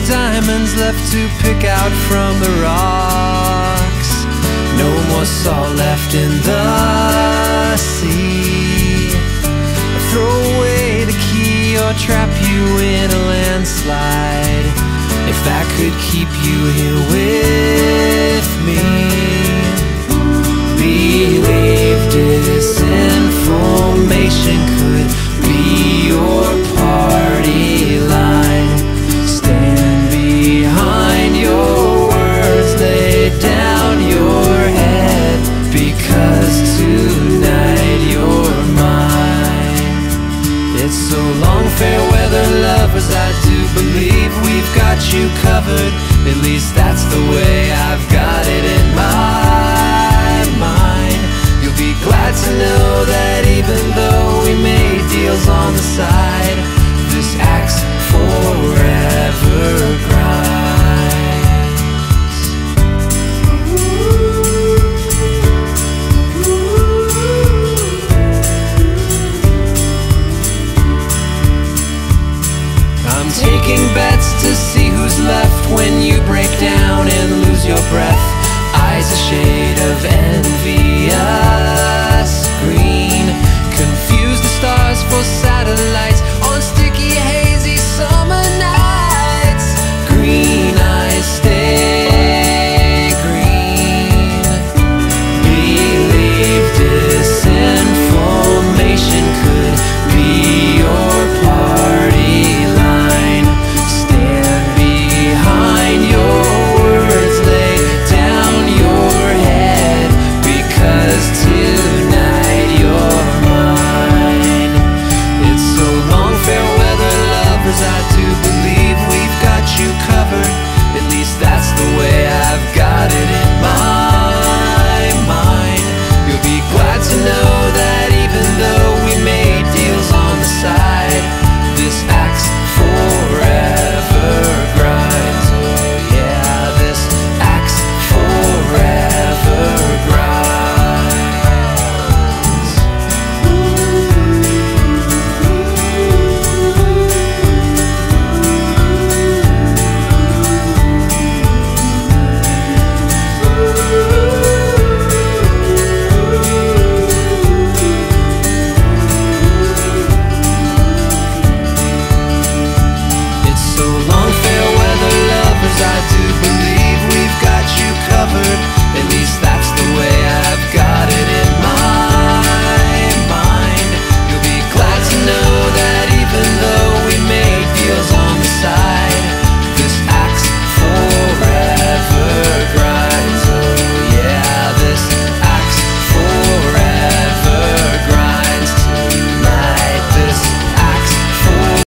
diamonds left to pick out from the rocks. No more salt left in the sea. Throw away the key or trap you in a landslide, if that could keep you here with me. Believe disinformation could be your party line. Stand behind your words, lay down your head, because tonight you're mine. It's so long, fair weather lovers, I do believe we've got you covered. At least that's the way I've got it in my mind. You'll be glad to know that even though we made deals on the side, this axe forever grinds. I'm taking bets to see who's left when you break down and lose your breath.